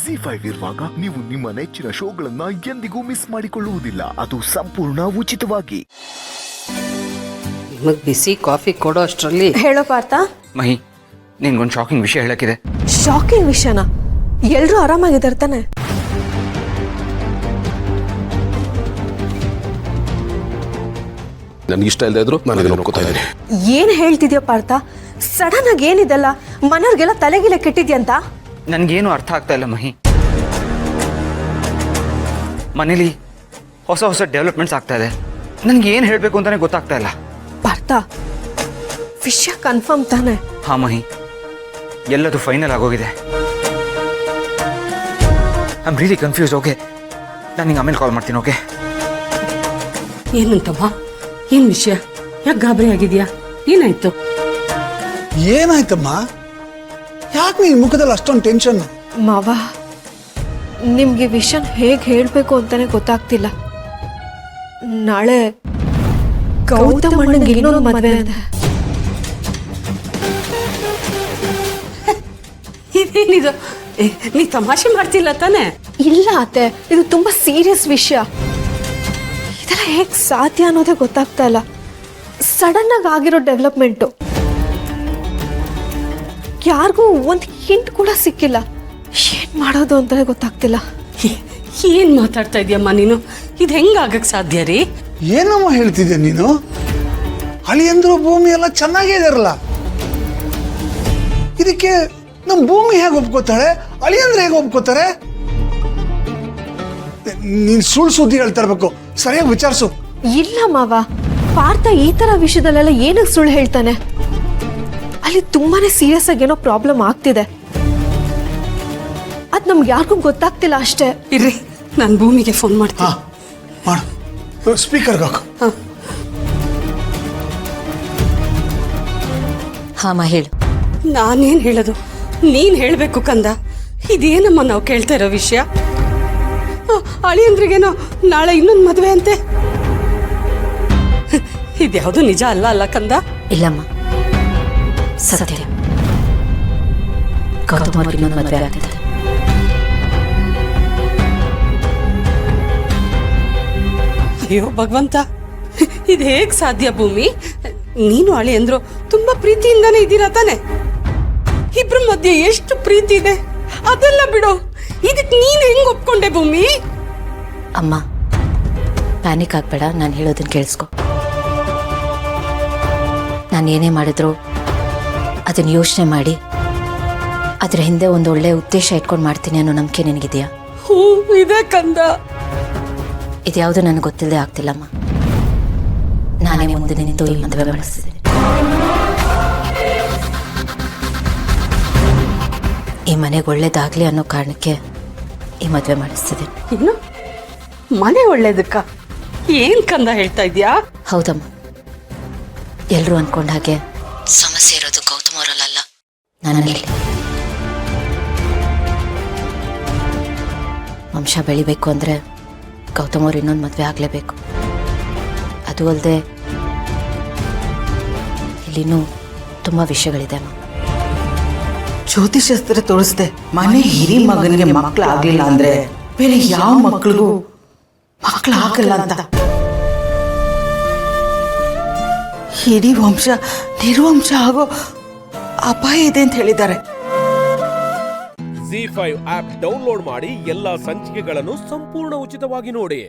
ZEE5 ಇರುವಾಗ ನೀವು ನಿಮ್ಮ ನೆಚ್ಚಿನ ಶೋಗಳನ್ನ ಎಂದಿಗೂ ಮಿಸ್ ಮಾಡಿಕೊಳ್ಳುವುದಿಲ್ಲ. ಅದು ಸಂಪೂರ್ಣ ಉಚಿತವಾಗಿ. ನಿಮಗೆ ಬಿಸಿ ಕಾಫಿ ಕೊಡೋ ಅಷ್ಟರಲ್ಲಿ ಹೇಳೋ ಪಾರ್ಥ. ಮಹಿ, ನಿನ್ಗೊಂದು ಶಾಕಿಂಗ್ ವಿಷಯ ಹೇಳಕ್ಕಿದೆ. ಶಾಕಿಂಗ್ ವಿಷಯನ? ಎಲ್ರೂ ಆರಾಮಾಗಿದ್ದಾರೆ ತಾನೆ? ನನಗಿಷ್ಟ ಇಲ್ಲದೆ ಇದ್ರು ನಾನು ಅದನ್ನ ಒಪ್ಕೋತಾ ಇದ್ದೀನಿ. ಏನ್ ಹೇಳ್ತಿದ್ಯೋ ಪಾರ್ಥ? ಸಡನ್ ಆಗಿ ಏನಿದೆಲ್ಲ ಮನೆಯವ್ರಿಗೆಲ್ಲ ತಲೆಗಿಲೆ ಕೆಟ್ಟಿದ್ಯಂತ? ನನಗೇನು ಅರ್ಥ ಆಗ್ತಾ ಇಲ್ಲ ಮಹಿ. ಮನೇಲಿ ಹೊಸ ಹೊಸ ಡೆವಲಪ್ಮೆಂಟ್ಸ್ ಆಗ್ತಾ ಇದೆ. ನನಗೆ ಏನು ಹೇಳಬೇಕು ಅಂತಾನೆ ಗೊತ್ತಾಗ್ತಾ ಇಲ್ಲ. ಪಾರ್ಥ, ವಿಷಯ ಕನ್ಫರ್ಮ್ ತಾನೆ? ಹಾ ಮಹಿ, ಎಲ್ಲದು ಫೈನಲ್ ಆಗೋಗಿದೆ. I am really confuse. Okay, ನಾನು ನಿಂಗೆ ಆಮೇಲೆ ಕಾಲ್ ಮಾಡ್ತೀನಿ. ಓಕೆ? ಏನಂತಮ್ಮ? ಏನ್ ವಿಷಯ? ಯಾಕೆ ಗಾಬರಿ ಆಗಿದ್ಯಾ? ಏನಾಯ್ತು? ಏನಾಯ್ತಮ್ಮ? ಯಾಕೆ ನಿನ್ ಮುಖದಲ್ಲಿ ಅಷ್ಟೊಂದು ಟೆನ್ಷನ್? ಮಾವ, ನಿಮ್ಗೆ ವಿಷಯ ಹೇಗೆ ಹೇಳ್ಬೇಕು ಅಂತಾನೆ ಗೊತ್ತಾಗ್ತಿಲ್ಲ. ನಾಳೆ ಗೌತಮ್ ಅಣ್ಣಂಗೆ ಇನ್ನೊಂದು ಮದುವೆ ಇದೆ. ಇದೇನಿದು? ನೀ ತಮಾಷೆ ಮಾಡ್ತಿಲ್ಲ ತಾನೆ? ಇಲ್ಲ ಅತ್ತೆ, ಇದು ತುಂಬಾ ಸೀರಿಯಸ್ ವಿಷಯ. ಇದೆಲ್ಲ ಹೇಗ್ ಸಾಧ್ಯ ಅನ್ನೋದೇ ಗೊತ್ತಾಗ್ತಾ ಇಲ್ಲ. ಸಡನ್ ಆಗಿ ಆಗಿರೋ ಡೆವಲಪ್ಮೆಂಟು, ಯಾರಿಗೂ ಒಂದು ಹಿಂಟ್ ಕೂಡ ಸಿಕ್ಕಿಲ್ಲ. ಏನ್ ಮಾಡೋದು ಅಂತಾನೆ ಗೊತ್ತಾಗ್ತಿಲ್ಲ. ಏನ್ ಮಾತಾಡ್ತಾ ಇದೀಯಮ್ಮ ನೀನು? ಇದು ಹೆಂಗಾಗಕ್ ಸಾಧ್ಯ ರೀ? ಏನಮ್ಮ ಹೇಳ್ತಿದ್ದೆ ನೀನು? ಅಳಿಯಂದ್ರು ಭೂಮಿ ಎಲ್ಲ ಚೆನ್ನಾಗೇ ಇದಾರಲ್ಲ, ಇದಕ್ಕೆ ನಮ್ ಭೂಮಿ ಹೇಗೆ ಒಪ್ಕೋತಾಳೆ? ಅಳಿಯಂದ್ರೆ ಹೇಗೆ ಒಪ್ಕೋತಾರೆ? ನೀನ್ ಸುಳ್ಳು ಸುದ್ದಿ ಹೇಳ್ತಾ ಇರ್ಬೇಕು. ಸರಿಯಾಗಿ ವಿಚಾರಿಸು. ಇಲ್ಲ ಮಾವ, ಪಾರ್ಥ ಈ ತರ ವಿಷಯದಲ್ಲೆಲ್ಲ ಏನಕ್ಕೆ ಸುಳ್ಳು ಹೇಳ್ತಾನೆ? ಅಲ್ಲಿ ತುಂಬಾನೇ ಸೀರಿಯಸ್ ಆಗಿ ಏನೋ ಪ್ರಾಬ್ಲಮ್ ಆಗ್ತಿದೆ. ಅದ್ ನಮ್ಗೆ ಯಾರಿಗೂ ಗೊತ್ತಾಗ್ತಿಲ್ಲ ಅಷ್ಟೇ. ಇರ್ರಿ, ನಾನು ಭೂಮಿಗೆ ಫೋನ್ ಮಾಡ್ತೀನಿ. ಮಾಡು, ಸ್ಪೀಕರ್ಗೆ ಹಾಕು. ಹಾಂ ಹೇಳು. ನಾನೇನ್ ಹೇಳೋದು? ನೀನ್ ಹೇಳ್ಬೇಕು ಕಂದ. ಇದೇನಮ್ಮ ನಾವು ಕೇಳ್ತಾ ಇರೋ ವಿಷಯ? ಅಳಿಯಂದ್ರಿಗೇನೋ ನಾಳೆ ಇನ್ನೊಂದು ಮದುವೆ ಅಂತೆ. ಇದ್ಯಾವುದು ನಿಜ ಅಲ್ಲ ಕಂದ? ಇಲ್ಲಮ್ಮ, ಸತ್ಯ. ಗೌತಮ್ ಅವ್ರಿಗೆ ಇನ್ನೊಂದು ಮದುವೆ ಆಗ್ತಿದೆ. ಅಯ್ಯೋ ಭಗವಂತ, ಇದು ಹೇಗ್ ಸಾಧ್ಯ ಭೂಮಿ? ನೀನು ಅಳಿಯಂದ್ರು ತುಂಬಾ ಪ್ರೀತಿಯಿಂದಾನೇ ಇದ್ದೀರಾ ತಾನೆ? ಇಬ್ರ ಮಧ್ಯೆ ಎಷ್ಟು ಪ್ರೀತಿ ಇದೆ ಅದೆಲ್ಲ ಬಿಡು. ಇದಕ್ಕೆ ನೀನ್ ಹೆಂಗ್ ಒಪ್ಕೊಂಡೆ ಭೂಮಿ? ಅಮ್ಮ, ಪ್ಯಾನಿಕ್ ಆಗ್ಬೇಡ, ನಾನು ಹೇಳೋದನ್ನ ಕೇಳಿಸ್ಕೊ. ನಾನು ಏನೇ ಮಾಡಿದ್ರು ಅದನ್ನ ಯೋಚನೆ ಮಾಡಿ ಅದ್ರ ಹಿಂದೆ ಒಂದು ಒಳ್ಳೆ ಉದ್ದೇಶ ಇಟ್ಕೊಂಡು ಮಾಡ್ತೀನಿ ಅನ್ನೋ ನಂಬಿಕೆ ನಿನಗಿದೆಯಾ? ಹೂ ಇದೆ ಕಂದ. ಇದ್ಯಾವುದು ನನಗೆ ಗೊತ್ತಿಲ್ಲದೆ ಆಗ್ತಿಲ್ಲಮ್ಮ. ನಾನೇ ಮುಂದೆ ನಿಂತು ಈ ಮದುವೆ ಮಾಡಿಸ್ತಿದ್ದೀನಿ. ಈ ಮನೆಗೆ ಒಳ್ಳೇದಾಗ್ಲಿ ಅನ್ನೋ ಕಾರಣಕ್ಕೆ ಈ ಮದುವೆ ಮಾಡಿಸ್ತಿದ್ದೀನಿ. ಇನ್ನು ಮನೆ ಒಳ್ಳೇದಕ್ಕ? ಏನ್ ಕಂದ ಹೇಳ್ತಾ ಇದ್ಯಾ? ಹೌದಮ್ಮ, ಎಲ್ಲರೂ ಅನ್ಕೊಂಡ ಹಾಗೆ ಸಮಸ್ಯೆ ಇರೋದು ಗೌತಮ್ ಅವರಲ್ಲ, ನನ್ನಲ್ಲಿ. ವಂಶ ಬೆಳಿಬೇಕು ಅಂದ್ರೆ ಗೌತಮ್ ಅವ್ರು ಇನ್ನೊಂದು ಮದುವೆ ಆಗಲೇಬೇಕು. ಅದು ಅಲ್ಲದೆ ಇಲ್ಲಿನೂ ತುಂಬ ವಿಷಯಗಳಿದೆ ಅಮ್ಮ. ಜ್ಯೋತಿಷಾಸ್ತ್ರ ತೋರಿಸ್ದೆ ಮನೆ ಹಿರಿ ಮಗನಿಗೆ ಮಕ್ಕಳಾಗ್ಲಿಲ್ಲ ಅಂದ್ರೆ ಬೇರೆ ಯಾವ ಮಕ್ಕಳಿಗೂ ಮಕ್ಕಳಾಗಲ್ಲ ಅಂತ. ಇಡೀ ವಂಶ ನಿರ್ವಂಶ ಆಗೋ ಅಪಾಯ ಇದೆ ಅಂತ ಹೇಳಿದ್ದಾರೆ. ZEE5 ಆಪ್ ಡೌನ್ಲೋಡ್ ಮಾಡಿ ಎಲ್ಲಾ ಸಂಚಿಕೆಗಳನ್ನು ಸಂಪೂರ್ಣ ಉಚಿತವಾಗಿ ನೋಡಿ.